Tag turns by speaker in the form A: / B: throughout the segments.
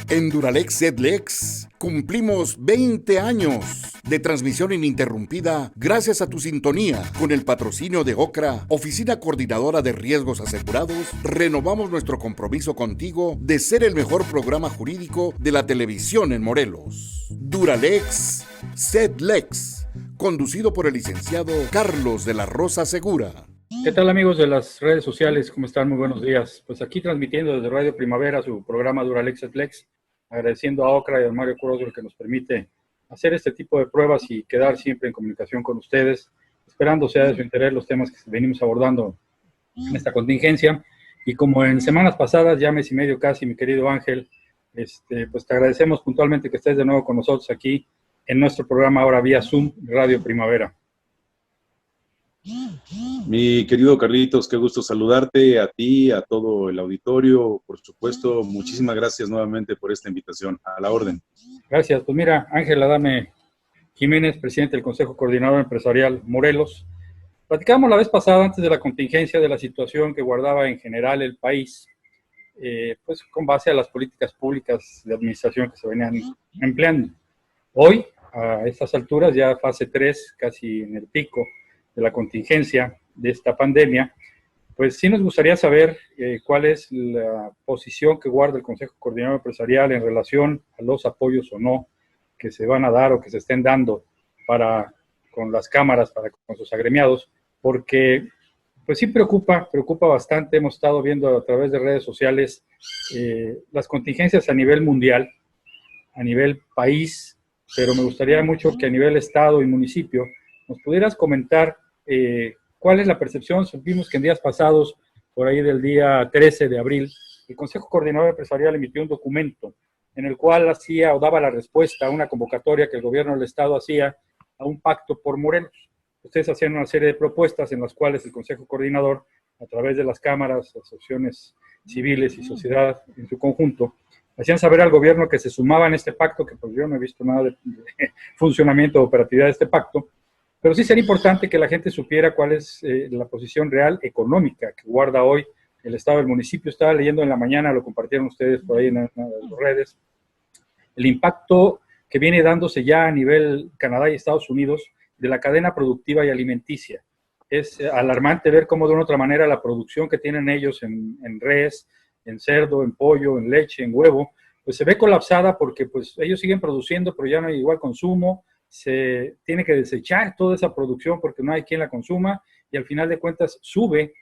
A: En Duralex Sedlex cumplimos 20 años de transmisión ininterrumpida gracias a tu sintonía. Con el patrocinio de OCRA, Oficina Coordinadora de Riesgos Asegurados, renovamos nuestro compromiso contigo de ser el mejor programa jurídico de la televisión en Morelos. Duralex Sedlex, conducido por el licenciado Carlos de la Rosa Segura.
B: ¿Qué tal, amigos de las redes sociales? ¿Cómo están? Muy buenos días. Pues aquí transmitiendo desde Radio Primavera su programa Duralex Sedlex, agradeciendo a OCRA y a Mario Cruz que nos permite hacer este tipo de pruebas y quedar siempre en comunicación con ustedes, esperando sea de su interés los temas que venimos abordando en esta contingencia. Y como en semanas pasadas, ya mes y medio casi, mi querido Ángel, pues te agradecemos puntualmente que estés de nuevo con nosotros aquí en nuestro programa ahora vía Zoom, Radio Primavera.
C: Mi querido Carlitos, qué gusto saludarte, a ti, a todo el auditorio, por supuesto, muchísimas gracias nuevamente por esta invitación, a la orden.
B: Gracias, pues mira, Ángel Adame Jiménez, presidente del Consejo Coordinador Empresarial Morelos. Platicamos la vez pasada, antes de la contingencia, de la situación que guardaba en general el país, pues con base a las políticas públicas de administración que se venían empleando. Hoy, a estas alturas, ya fase 3, casi en el pico de la contingencia de esta pandemia, pues sí nos gustaría saber cuál es la posición que guarda el Consejo Coordinador Empresarial en relación a los apoyos o no que se van a dar o que se estén dando con las cámaras, con sus agremiados, porque pues sí preocupa bastante. Hemos estado viendo a través de redes sociales las contingencias a nivel mundial, a nivel país, pero me gustaría mucho que a nivel estado y municipio nos pudieras comentar ¿cuál es la percepción? Supimos que en días pasados, por ahí del día 13 de abril, el Consejo Coordinador Empresarial emitió un documento en el cual hacía o daba la respuesta a una convocatoria que el gobierno del Estado hacía a un pacto por Morelos. Ustedes hacían una serie de propuestas en las cuales el Consejo Coordinador, a través de las cámaras, asociaciones civiles y sociedad en su conjunto, hacían saber al gobierno que se sumaban a este pacto, que pues yo no he visto nada de funcionamiento o operatividad de este pacto, pero sí sería importante que la gente supiera cuál es la posición real económica que guarda hoy el Estado del municipio. Estaba leyendo en la mañana, lo compartieron ustedes por ahí en las redes, el impacto que viene dándose ya a nivel Canadá y Estados Unidos de la cadena productiva y alimenticia. Es alarmante ver cómo de una u otra manera la producción que tienen ellos en res, en cerdo, en pollo, en leche, en huevo, pues se ve colapsada porque pues ellos siguen produciendo, pero ya no hay igual consumo. Se tiene que desechar toda esa producción porque no hay quien la consuma y al final de cuentas sube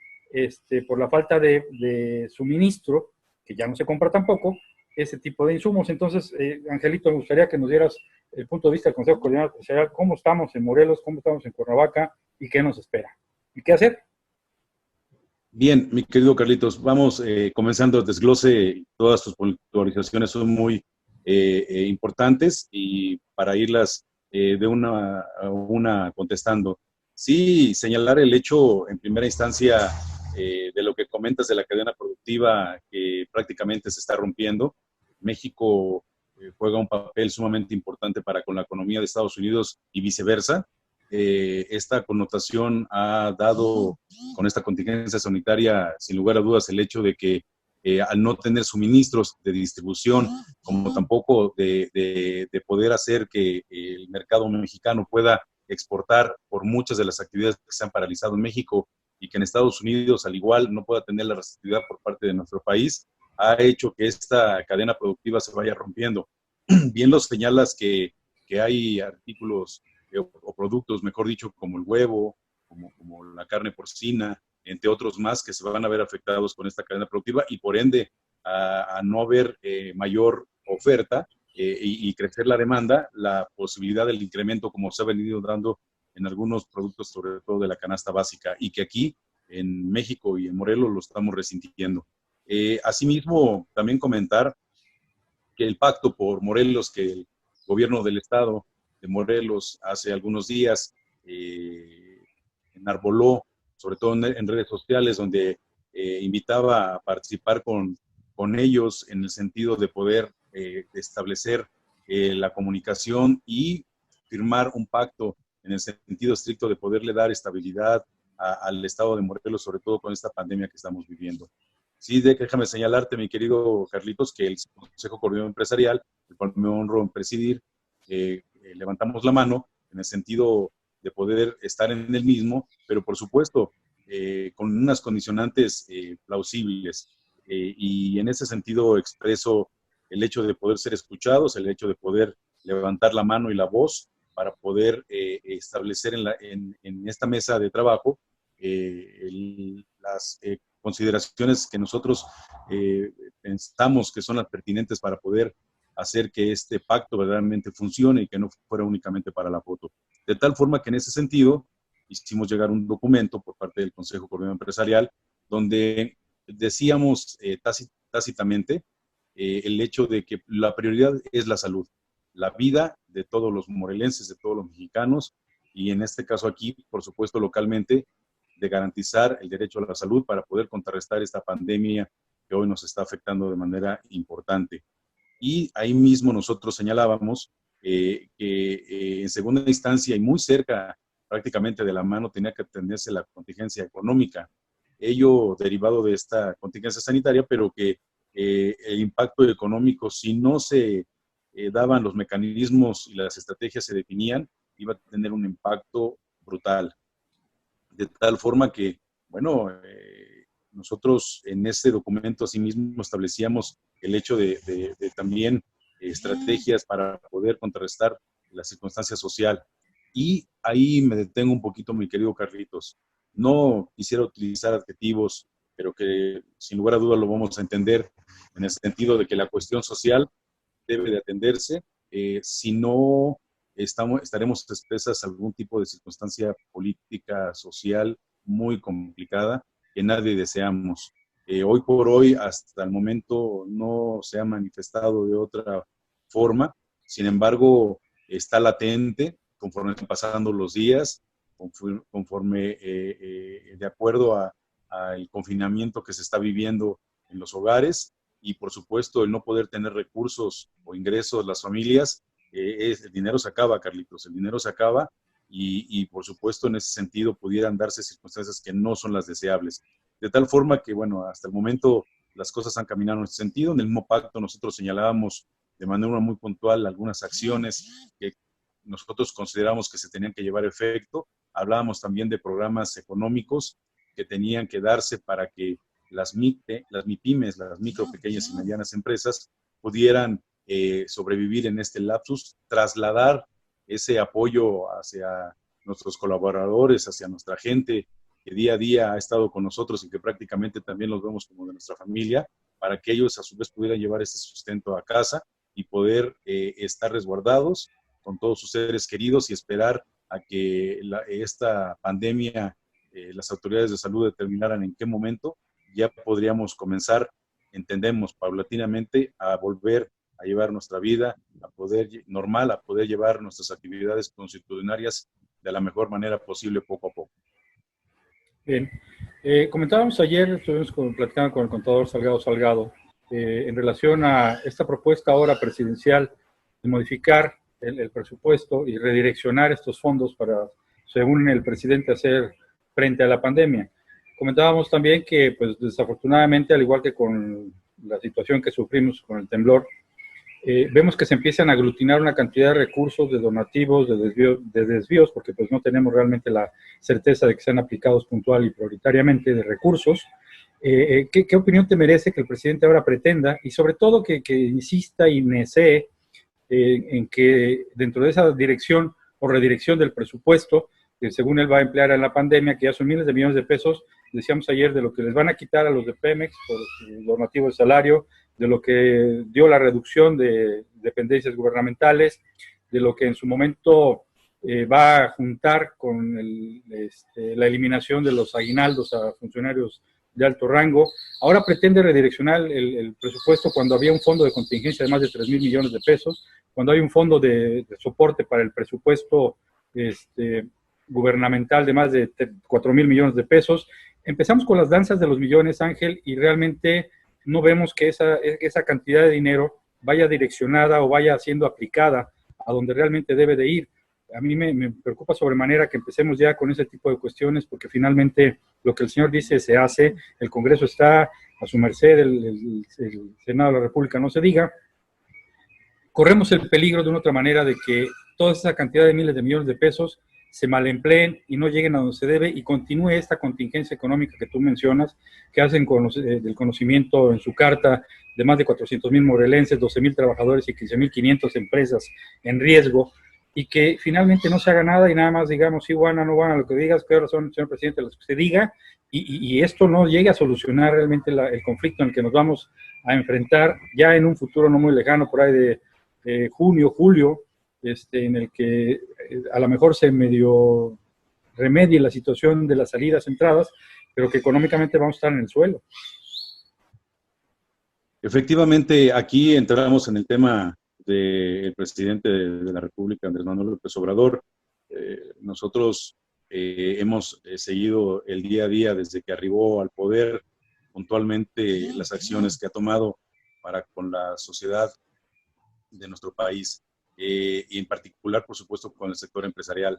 B: por la falta de suministro, que ya no se compra tampoco, ese tipo de insumos. Entonces, Angelito, me gustaría que nos dieras el punto de vista del Consejo Coordinador Empresarial, cómo estamos en Morelos, cómo estamos en Cuernavaca y qué nos espera y qué hacer.
C: Bien, mi querido Carlitos, vamos comenzando el desglose. Todas tus puntualizaciones son muy importantes y para irlas de una a una contestando. Sí, señalar el hecho en primera instancia de lo que comentas de la cadena productiva que prácticamente se está rompiendo. México juega un papel sumamente importante para con la economía de Estados Unidos y viceversa. Esta connotación ha dado con esta contingencia sanitaria, sin lugar a dudas, el hecho de que al no tener suministros de distribución, como tampoco de poder hacer que el mercado mexicano pueda exportar por muchas de las actividades que se han paralizado en México y que en Estados Unidos, al igual, no pueda tener la receptividad por parte de nuestro país, ha hecho que esta cadena productiva se vaya rompiendo. Bien lo señalas que hay artículos o productos, mejor dicho, como el huevo, como la carne porcina, entre otros más, que se van a ver afectados con esta cadena productiva y por ende a no haber mayor oferta y crecer la demanda, la posibilidad del incremento como se ha venido dando en algunos productos, sobre todo de la canasta básica, y que aquí en México y en Morelos lo estamos resintiendo. Asimismo, también comentar que el pacto por Morelos que el gobierno del estado de Morelos hace algunos días enarboló, sobre todo en redes sociales, donde invitaba a participar con ellos en el sentido de poder establecer la comunicación y firmar un pacto en el sentido estricto de poderle dar estabilidad al estado de Morelos, sobre todo con esta pandemia que estamos viviendo. Sí, déjame señalarte, mi querido Carlitos, que el Consejo Coordinador Empresarial, el cual me honro en presidir, levantamos la mano en el sentido de poder estar en el mismo, pero por supuesto, con unas condicionantes plausibles. Y en ese sentido expreso el hecho de poder ser escuchados, el hecho de poder levantar la mano y la voz para poder establecer en esta mesa de trabajo las consideraciones que nosotros pensamos que son las pertinentes para poder hacer que este pacto verdaderamente funcione y que no fuera únicamente para la foto. De tal forma que en ese sentido hicimos llegar un documento por parte del Consejo Coordinador Empresarial donde decíamos tácitamente el hecho de que la prioridad es la salud, la vida de todos los morelenses, de todos los mexicanos, y en este caso aquí, por supuesto, localmente, de garantizar el derecho a la salud para poder contrarrestar esta pandemia que hoy nos está afectando de manera importante. Y ahí mismo nosotros señalábamos que en segunda instancia y muy cerca prácticamente de la mano tenía que atenderse la contingencia económica, ello derivado de esta contingencia sanitaria, pero que el impacto económico, si no se daban los mecanismos y las estrategias se definían, iba a tener un impacto brutal. De tal forma que, bueno, nosotros en este documento asimismo establecíamos el hecho de también estrategias para poder contrarrestar la circunstancia social. Y ahí me detengo un poquito, mi querido Carlitos. No quisiera utilizar adjetivos, pero que sin lugar a dudas lo vamos a entender en el sentido de que la cuestión social debe de atenderse, si no estaremos expresas a algún tipo de circunstancia política, social muy complicada que nadie deseamos. Hoy por hoy, hasta el momento, no se ha manifestado de otra forma, sin embargo, está latente conforme están pasando los días, conforme de acuerdo al confinamiento que se está viviendo en los hogares, y por supuesto el no poder tener recursos o ingresos las familias, el dinero se acaba, Carlitos, el dinero se acaba y por supuesto en ese sentido pudieran darse circunstancias que no son las deseables. De tal forma que, bueno, hasta el momento las cosas han caminado en ese sentido. En el mismo pacto nosotros señalábamos de manera muy puntual algunas acciones que nosotros consideramos que se tenían que llevar a efecto. Hablábamos también de programas económicos que tenían que darse para que las MIPIMES, las micro, pequeñas y medianas empresas, pudieran sobrevivir en este lapsus, trasladar ese apoyo hacia nuestros colaboradores, hacia nuestra gente que día a día ha estado con nosotros y que prácticamente también los vemos como de nuestra familia, para que ellos a su vez pudieran llevar ese sustento a casa y poder estar resguardados con todos sus seres queridos y esperar a que esta pandemia, las autoridades de salud determinaran en qué momento ya podríamos comenzar, entendemos, paulatinamente a volver a llevar nuestra vida a poder normal, a poder llevar nuestras actividades constitucionarias de la mejor manera posible poco a poco.
B: Bien, comentábamos ayer, estuvimos platicando con el contador Salgado, en relación a esta propuesta ahora presidencial de modificar el presupuesto y redireccionar estos fondos para, según el presidente, hacer frente a la pandemia. Comentábamos también que, pues, desafortunadamente, al igual que con la situación que sufrimos con el temblor, vemos que se empiezan a aglutinar una cantidad de recursos, de donativos, de desvíos, porque pues no tenemos realmente la certeza de que sean aplicados puntual y prioritariamente de recursos. ¿Qué opinión te merece que el presidente ahora pretenda, y sobre todo que insista y nesee en que dentro de esa dirección o redirección del presupuesto, que según él va a emplear en la pandemia, que ya son miles de millones de pesos, decíamos ayer, de lo que les van a quitar a los de Pemex por su donativo de salario, de lo que dio la reducción de dependencias gubernamentales, de lo que en su momento va a juntar con la eliminación de los aguinaldos a funcionarios de alto rango. Ahora pretende redireccionar el presupuesto cuando había un fondo de contingencia de más de 3,000 millones de pesos, cuando hay un fondo de soporte para el presupuesto gubernamental de más de 4,000 millones de pesos. Empezamos con las danzas de los millones, Ángel, y realmente no vemos que esa cantidad de dinero vaya direccionada o vaya siendo aplicada a donde realmente debe de ir. A mí me preocupa sobremanera que empecemos ya con ese tipo de cuestiones, porque finalmente lo que el señor dice se hace, el Congreso está a su merced el Senado de la República, no se diga, corremos el peligro de una otra manera de que toda esa cantidad de miles de millones de pesos se malempleen y no lleguen a donde se debe y continúe esta contingencia económica que tú mencionas, que hacen del conocimiento en su carta de más de 400,000 morelenses, 12,000 trabajadores y 15,500 empresas en riesgo, y que finalmente no se haga nada y nada más digamos sí, Juana, no Juana, lo que digas, qué razón, señor presidente, lo que usted diga, y esto no llegue a solucionar realmente el conflicto en el que nos vamos a enfrentar ya en un futuro no muy lejano, por ahí de junio, julio, en el que a lo mejor se medio remedie la situación de las salidas, entradas, pero que económicamente vamos a estar en el suelo.
C: Efectivamente, aquí entramos en el tema del presidente de la República, Andrés Manuel López Obrador. Nosotros hemos seguido el día a día desde que arribó al poder, puntualmente las acciones que ha tomado para con la sociedad de nuestro país, y en particular, por supuesto, con el sector empresarial.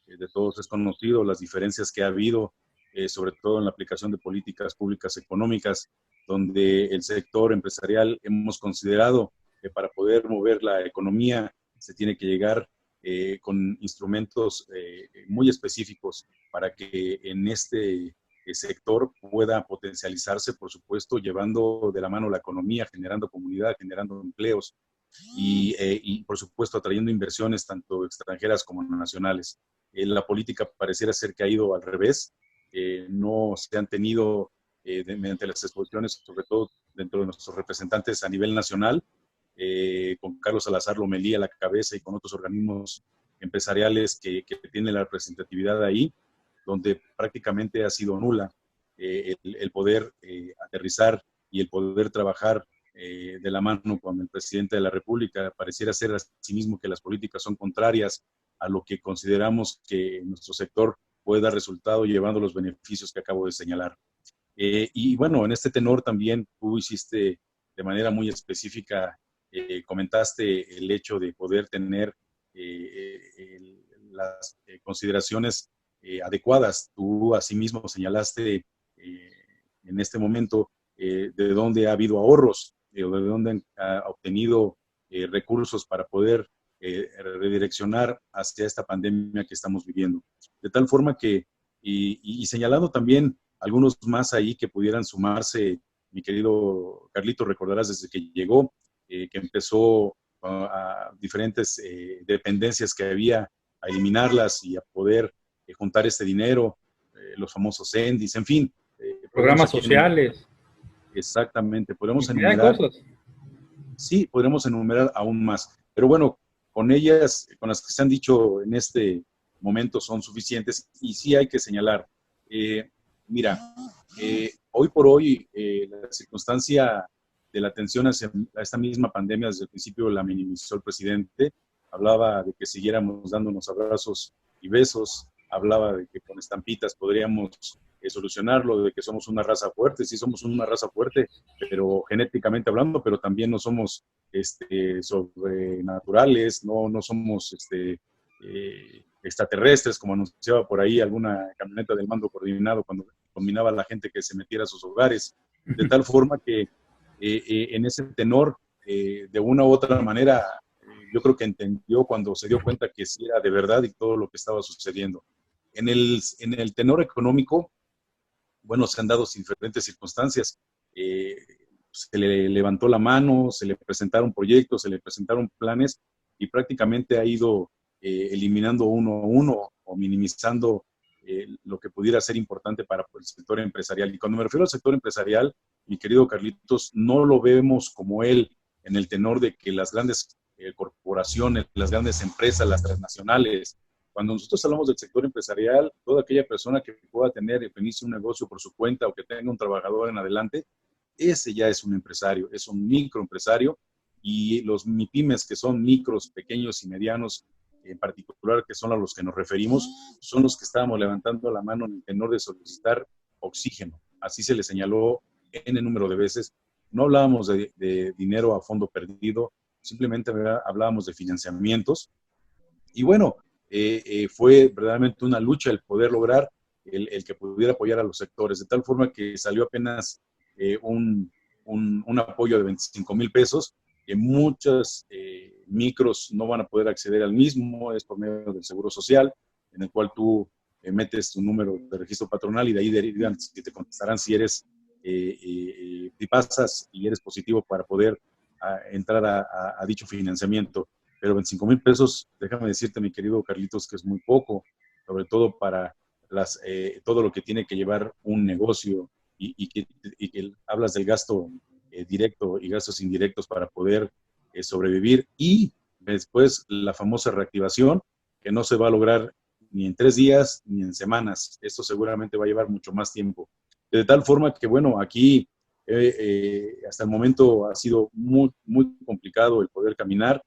C: De todos es conocido las diferencias que ha habido, sobre todo en la aplicación de políticas públicas económicas, donde el sector empresarial hemos considerado que para poder mover la economía se tiene que llegar con instrumentos muy específicos para que en este sector pueda potencializarse, por supuesto, llevando de la mano la economía, generando comunidad, generando empleos y por supuesto, atrayendo inversiones tanto extranjeras como nacionales. La política pareciera ser que ha ido al revés. No se han tenido, mediante las exposiciones, sobre todo dentro de nuestros representantes a nivel nacional, con Carlos Salazar Lomelí a la cabeza y con otros organismos empresariales que tienen la representatividad ahí, donde prácticamente ha sido nula el poder aterrizar y el poder trabajar de la mano con el presidente de la República. Pareciera ser asimismo que las políticas son contrarias a lo que consideramos que nuestro sector puede dar resultado llevando los beneficios que acabo de señalar. Y bueno, en este tenor también tú hiciste de manera muy específica, comentaste el hecho de poder tener las consideraciones adecuadas. Tú asimismo señalaste en este momento de dónde ha habido ahorros, de dónde ha obtenido recursos para poder redireccionar hacia esta pandemia que estamos viviendo. De tal forma que, y señalando también algunos más ahí que pudieran sumarse, mi querido Carlito, recordarás desde que llegó, que empezó a diferentes dependencias que había, a eliminarlas y a poder juntar este dinero, los famosos ENDIS, en fin.
B: Programas sociales.
C: Exactamente, podemos enumerar. Cosas. Sí, podremos enumerar aún más. Pero bueno, con ellas, con las que se han dicho en este momento son suficientes y sí hay que señalar. Mira, hoy por hoy la circunstancia de la atención hacia esta misma pandemia desde el principio la minimizó el presidente. Hablaba de que siguiéramos dándonos abrazos y besos, hablaba de que con estampitas podríamos solucionarlo, de que somos una raza fuerte. Sí, somos una raza fuerte, pero genéticamente hablando, pero también no somos sobrenaturales, no somos extraterrestres, como anunciaba por ahí alguna camioneta del mando coordinado cuando combinaba a la gente que se metiera a sus hogares, de tal forma que en ese tenor, de una u otra manera, yo creo que entendió cuando se dio cuenta que sí era de verdad y todo lo que estaba sucediendo. En el tenor económico, bueno, se han dado diferentes circunstancias. Se le levantó la mano, se le presentaron proyectos, se le presentaron planes y prácticamente ha ido eliminando uno a uno o minimizando lo que pudiera ser importante para el sector empresarial. Y cuando me refiero al sector empresarial, mi querido Carlitos, no lo vemos como él en el tenor de que las grandes corporaciones, las grandes empresas, las transnacionales, cuando nosotros hablamos del sector empresarial, toda aquella persona que pueda tener, inicie un negocio por su cuenta o que tenga un trabajador en adelante, ese ya es un empresario, es un microempresario, y los MIPYMES, que son micros, pequeños y medianos, en particular, que son a los que nos referimos, son los que estábamos levantando la mano en el tenor de solicitar oxígeno. Así se le señaló N número de veces. No hablábamos de dinero a fondo perdido, simplemente hablábamos de financiamientos. Y bueno, fue verdaderamente una lucha el poder lograr el que pudiera apoyar a los sectores, de tal forma que salió apenas un apoyo de 25,000 pesos, que muchas micros no van a poder acceder al mismo, es por medio del Seguro Social, en el cual tú metes tu número de registro patronal y de ahí derivan, que te contestarán si eres, si pasas y eres positivo para poder entrar a dicho financiamiento. Pero 25,000 pesos, déjame decirte, mi querido Carlitos, que es muy poco, sobre todo para todo lo que tiene que llevar un negocio y que hablas del gasto directo y gastos indirectos para poder sobrevivir, y después la famosa reactivación, que no se va a lograr ni en 3 días ni en semanas. Esto seguramente va a llevar mucho más tiempo. De tal forma que, bueno, aquí hasta el momento ha sido muy, muy complicado el poder caminar.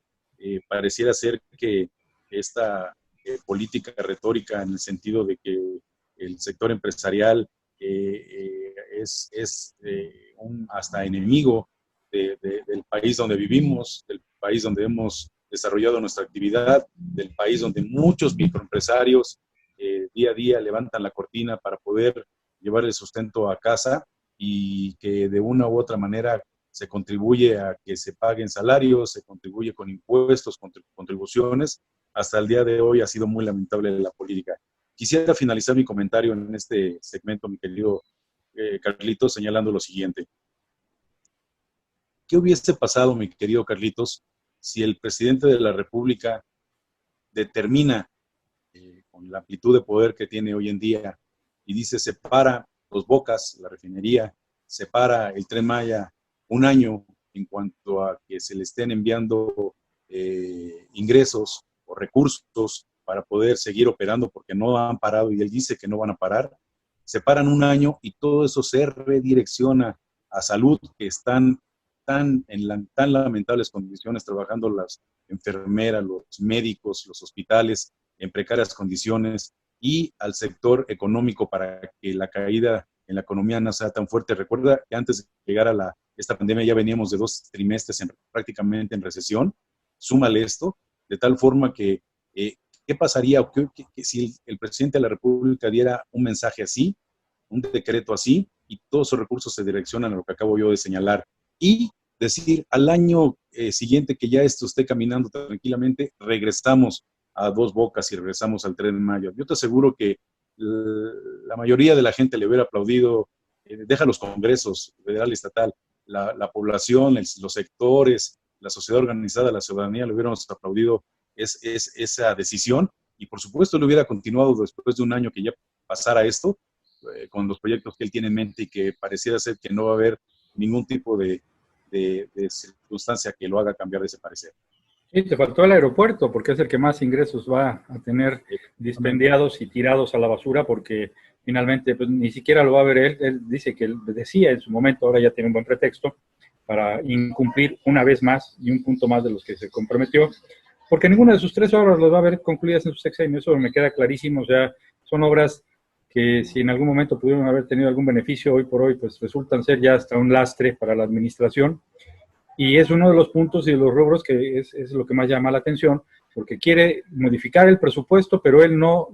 C: Pareciera ser que esta política retórica, en el sentido de que el sector empresarial es un hasta enemigo del país donde vivimos, del país donde hemos desarrollado nuestra actividad, del país donde muchos microempresarios día a día levantan la cortina para poder llevar el sustento a casa, y que de una u otra manera se contribuye a que se paguen salarios, se contribuye con impuestos, contribuciones. Hasta el día de hoy ha sido muy lamentable la política. Quisiera finalizar mi comentario en este segmento, mi querido Carlitos, señalando lo siguiente. ¿Qué hubiese pasado, mi querido Carlitos, si el presidente de la República determina, con la amplitud de poder que tiene hoy en día, y dice, separa Dos Bocas, la refinería, separa el Tren Maya un año en cuanto a que se le estén enviando ingresos o recursos para poder seguir operando, porque no han parado y él dice que no van a parar? Separan un año y todo eso se redirecciona a salud, que están tan lamentables condiciones trabajando las enfermeras, los médicos, los hospitales en precarias condiciones, y al sector económico para que la caída en la economía no sea tan fuerte. Recuerda que antes de llegar a esta pandemia ya veníamos de 2 trimestres prácticamente en recesión. Súmale esto, de tal forma que ¿qué pasaría si el presidente de la República diera un mensaje así, un decreto así, y todos esos recursos se direccionan a lo que acabo yo de señalar? Y decir, al año siguiente que ya esto esté caminando tranquilamente, regresamos a Dos Bocas y regresamos al Tren Maya. Yo te aseguro que la mayoría de la gente le hubiera aplaudido, deja los congresos federal y estatal, la población, los sectores, la sociedad organizada, la ciudadanía, le hubiéramos aplaudido esa decisión, y por supuesto le hubiera continuado después de un año que ya pasara esto, con los proyectos que él tiene en mente, y que pareciera ser que no va a haber ningún tipo de circunstancia que lo haga cambiar de ese parecer.
B: Sí, te faltó el aeropuerto, porque es el que más ingresos va a tener dispendiados y tirados a la basura, porque finalmente pues, ni siquiera lo va a ver él. Él dice que él decía en su momento, ahora ya tiene un buen pretexto para incumplir una vez más y un punto más de los que se comprometió, porque ninguna de sus 3 obras las va a ver concluidas en su sexenio. Eso me queda clarísimo. O sea, son obras que si en algún momento pudieron haber tenido algún beneficio, hoy por hoy pues resultan ser ya hasta un lastre para la administración. Y es uno de los puntos y de los rubros que es lo que más llama la atención, porque quiere modificar el presupuesto, pero él no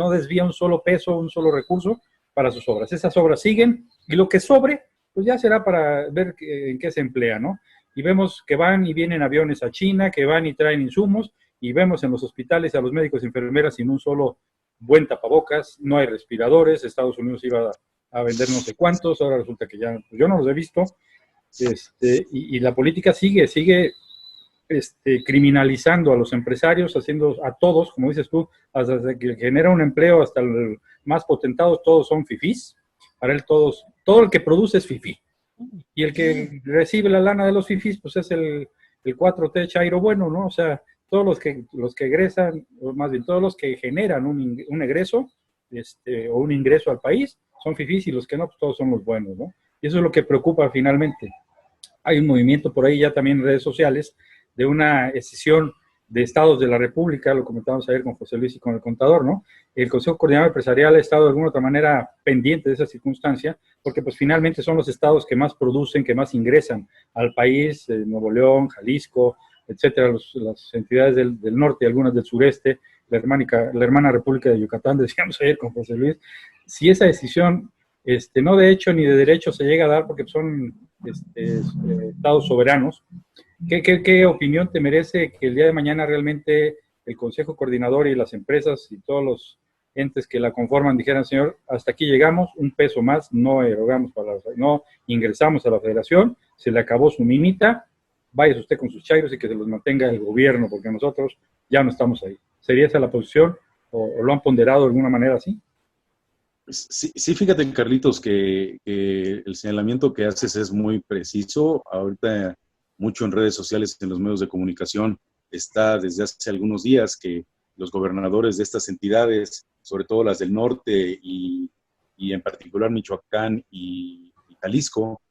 B: desvía un solo peso, un solo recurso para sus obras. Esas obras siguen, y lo que sobre, pues ya será para ver en qué se emplea, ¿no? Y vemos que van y vienen aviones a China, que van y traen insumos, y vemos en los hospitales a los médicos y enfermeras sin un solo buen tapabocas, no hay respiradores. Estados Unidos iba a vender no sé cuántos, ahora resulta que ya, pues yo no los he visto. Y la política sigue criminalizando a los empresarios, haciendo a todos, como dices tú, hasta que genera un empleo, hasta el más potentado, todos son fifís. Para él todo el que produce es fifí. Y el que recibe la lana de los fifís, pues es el 4T chairo bueno, ¿no? O sea, todos los que egresan, o más bien todos los que generan un egreso o un ingreso al país, son fifís, y los que no, pues todos son los buenos, ¿no? Y eso es lo que preocupa finalmente. Hay un movimiento por ahí ya también en redes sociales de una escisión de estados de la República, lo comentábamos ayer con José Luis y con el contador, ¿no? El Consejo Coordinador Empresarial ha estado de alguna otra manera pendiente de esa circunstancia, porque pues finalmente son los estados que más producen, que más ingresan al país, Nuevo León, Jalisco, etcétera, las entidades del norte y algunas del sureste, la hermana República de Yucatán, decíamos ayer con José Luis. Si esa decisión no de hecho ni de derecho se llega a dar porque son estados soberanos. ¿Qué opinión te merece que el día de mañana realmente el Consejo Coordinador y las empresas y todos los entes que la conforman dijeran, señor, hasta aquí llegamos, un peso más, no erogamos no ingresamos a la federación, se le acabó su minita, váyase usted con sus chairos y que se los mantenga el gobierno, porque nosotros ya no estamos ahí? ¿Sería esa la posición o lo han ponderado de alguna manera así?
C: Sí, sí, fíjate, Carlitos, que el señalamiento que haces es muy preciso. Ahorita mucho en redes sociales, en los medios de comunicación, está desde hace algunos días que los gobernadores de estas entidades, sobre todo las del norte y en particular Michoacán y Jalisco,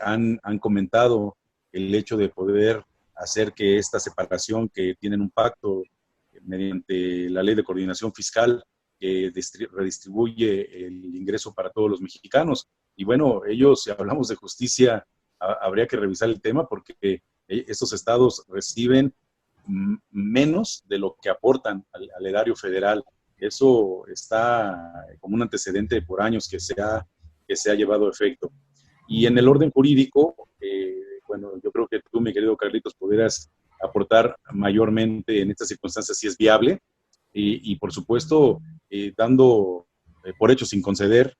C: han comentado el hecho de poder hacer que esta separación, que tienen un pacto mediante la ley de coordinación fiscal, que redistribuye el ingreso para todos los mexicanos. Y bueno, ellos, si hablamos de justicia, habría que revisar el tema porque estos estados reciben menos de lo que aportan al erario federal. Eso está como un antecedente por años que se ha llevado a efecto. Y en el orden jurídico, bueno, yo creo que tú, mi querido Carlitos, pudieras aportar mayormente en estas circunstancias si es viable y por supuesto, dando por hecho sin conceder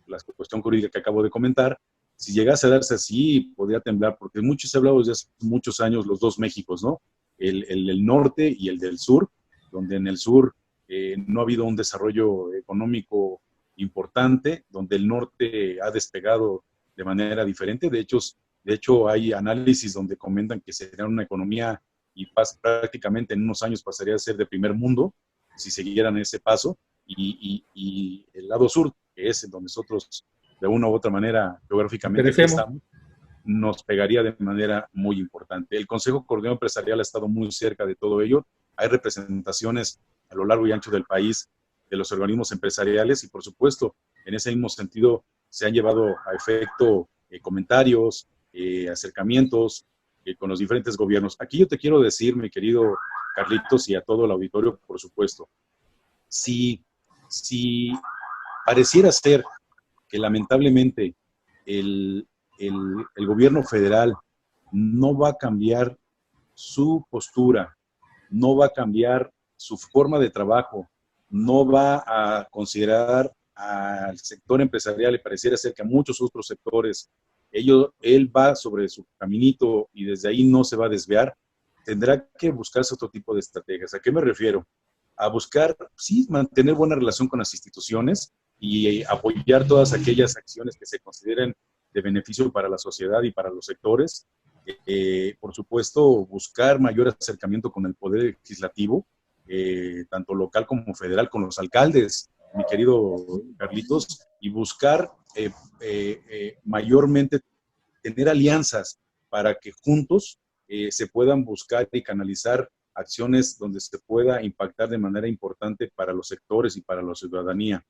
C: la cuestión jurídica que acabo de comentar. Si llegase a darse así, podría temblar, porque mucho se ha hablado desde hace muchos años los dos Méxicos, ¿no? El del norte y el del sur, donde en el sur no ha habido un desarrollo económico importante, donde el norte ha despegado de manera diferente. De hecho, hay análisis donde comentan que sería una economía y prácticamente en unos años pasaría a ser de primer mundo, si siguieran ese paso, y el lado sur, que es en donde nosotros de una u otra manera geográficamente estamos, nos pegaría de manera muy importante. El Consejo Coordinador Empresarial ha estado muy cerca de todo ello. Hay representaciones a lo largo y ancho del país de los organismos empresariales y, por supuesto, en ese mismo sentido se han llevado a efecto comentarios, acercamientos con los diferentes gobiernos. Aquí yo te quiero decir, mi querido Carlitos, y a todo el auditorio, por supuesto, si pareciera ser que lamentablemente el gobierno federal no va a cambiar su postura, no va a cambiar su forma de trabajo, no va a considerar al sector empresarial, y pareciera ser que a muchos otros sectores, él va sobre su caminito y desde ahí no se va a desviar, tendrá que buscarse otro tipo de estrategias. ¿A qué me refiero? A buscar, sí, mantener buena relación con las instituciones y apoyar todas aquellas acciones que se consideren de beneficio para la sociedad y para los sectores. Por supuesto, buscar mayor acercamiento con el poder legislativo, tanto local como federal, con los alcaldes, mi querido Carlitos, y buscar mayormente tener alianzas para que juntos se puedan buscar y canalizar acciones donde se pueda impactar de manera importante para los sectores y para la ciudadanía.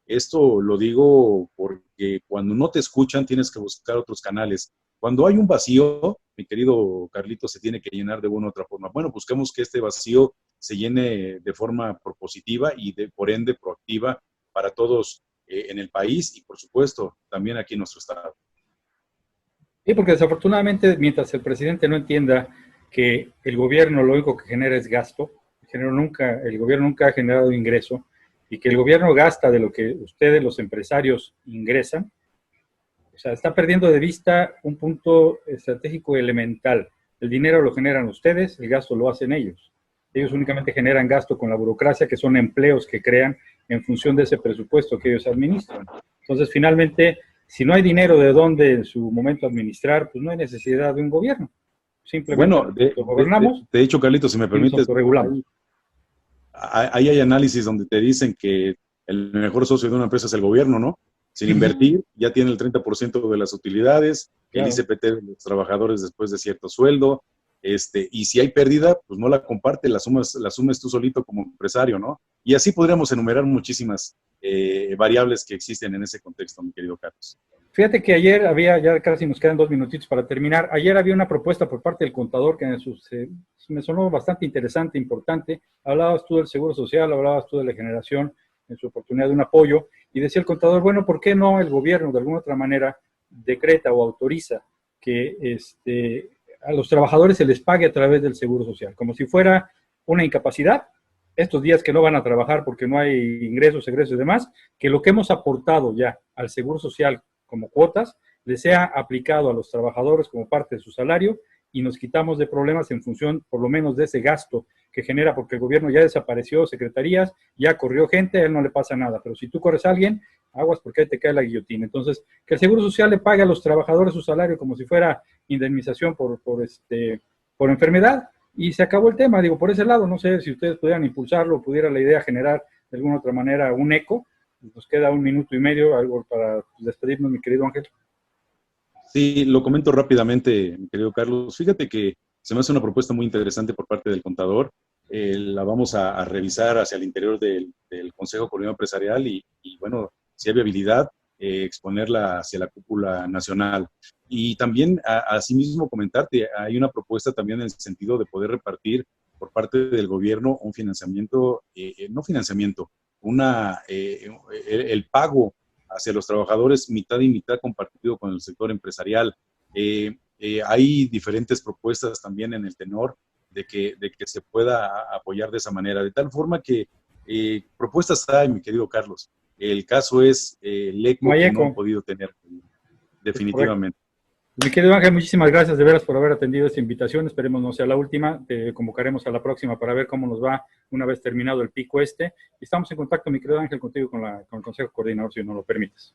C: Esto lo digo porque cuando no te escuchan tienes que buscar otros canales. Cuando hay un vacío, mi querido Carlito, se tiene que llenar de una u otra forma. Bueno, busquemos que este vacío se llene de forma propositiva y por ende proactiva para todos en el país y por supuesto también aquí en nuestro estado.
B: Sí, porque desafortunadamente mientras el presidente no entienda que el gobierno lo único que genera es gasto, el gobierno nunca ha generado ingreso, y que el gobierno gasta de lo que ustedes, los empresarios, ingresan, o sea, está perdiendo de vista un punto estratégico elemental. El dinero lo generan ustedes, el gasto lo hacen ellos. Ellos únicamente generan gasto con la burocracia, que son empleos que crean en función de ese presupuesto que ellos administran. Entonces, finalmente, si no hay dinero de dónde en su momento administrar, pues no hay necesidad de un gobierno. Simplemente
C: bueno,
B: lo gobernamos.
C: De hecho, Carlitos, si me permites,
B: regulamos.
C: Hay análisis donde te dicen que el mejor socio de una empresa es el gobierno, ¿no? Sin invertir, ya tiene el 30% de las utilidades, claro. El ICPT de los trabajadores después de cierto sueldo, y si hay pérdida, pues no la comparte, la asumes tú solito como empresario, ¿no? Y así podríamos enumerar muchísimas variables que existen en ese contexto, mi querido Carlos.
B: Fíjate que ayer ya casi nos quedan 2 minutitos para terminar. Ayer había una propuesta por parte del contador que me sonó bastante interesante, importante. Hablabas tú del Seguro Social, hablabas tú de la generación en su oportunidad de un apoyo, y decía el contador, bueno, ¿por qué no el gobierno de alguna otra manera decreta o autoriza que a los trabajadores se les pague a través del Seguro Social, como si fuera una incapacidad, estos días que no van a trabajar porque no hay ingresos, egresos y demás, que lo que hemos aportado ya al Seguro Social como cuotas, les sea aplicado a los trabajadores como parte de su salario y nos quitamos de problemas en función, por lo menos, de ese gasto que genera, porque el gobierno ya desapareció secretarías, ya corrió gente, a él no le pasa nada, pero si tú corres a alguien, aguas porque ahí te cae la guillotina. Entonces, que el Seguro Social le pague a los trabajadores su salario como si fuera indemnización por enfermedad, y se acabó el tema. Digo, por ese lado, no sé si ustedes pudieran impulsarlo, pudiera la idea generar de alguna otra manera un eco. Nos queda 1 minuto y medio, algo para despedirnos, mi querido Ángel.
C: Sí, lo comento rápidamente, mi querido Carlos. Fíjate que se me hace una propuesta muy interesante por parte del contador. La vamos a revisar hacia el interior del Consejo Coordinador Empresarial y bueno, si hay viabilidad, exponerla hacia la cúpula nacional. Y también, asimismo, comentarte, hay una propuesta también en el sentido de poder repartir por parte del gobierno un financiamiento, no financiamiento, el pago hacia los trabajadores mitad y mitad compartido con el sector empresarial. Hay diferentes propuestas también en el tenor de que se pueda apoyar de esa manera, de tal forma que propuestas hay, mi querido Carlos. El caso es el eco que no han podido tener, definitivamente.
B: Mi querido Ángel, muchísimas gracias de veras por haber atendido esta invitación. Esperemos no sea la última. Te convocaremos a la próxima para ver cómo nos va una vez terminado el pico Y estamos en contacto, mi querido Ángel, contigo con el Consejo Coordinador, si no lo permites.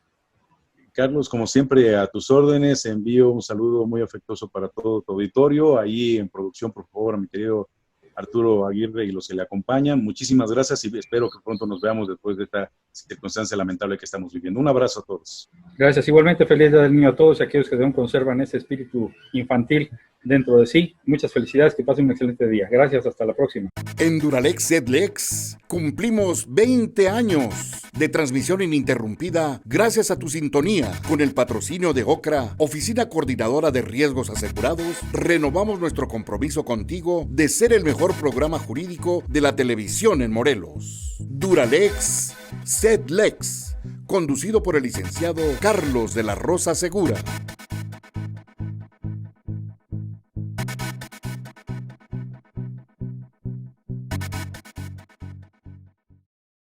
C: Carlos, como siempre, a tus órdenes. Envío un saludo muy afectuoso para todo tu auditorio. Ahí en producción, por favor, a mi querido Arturo Aguirre y los que le acompañan. Muchísimas gracias y espero que pronto nos veamos después de esta circunstancia lamentable que estamos viviendo. Un abrazo a todos.
B: Gracias. Igualmente, feliz Día del Niño a todos y a aquellos que aún conservan ese espíritu infantil dentro de sí. Muchas felicidades, que pasen un excelente día. Gracias, hasta la próxima.
A: En Duralex Sedlex cumplimos 20 años de transmisión ininterrumpida gracias a tu sintonía. Con el patrocinio de OCRA, Oficina Coordinadora de Riesgos Asegurados, renovamos nuestro compromiso contigo de ser el mejor programa jurídico de la televisión en Morelos. Duralex Sedlex, conducido por el licenciado Carlos de la Rosa Segura.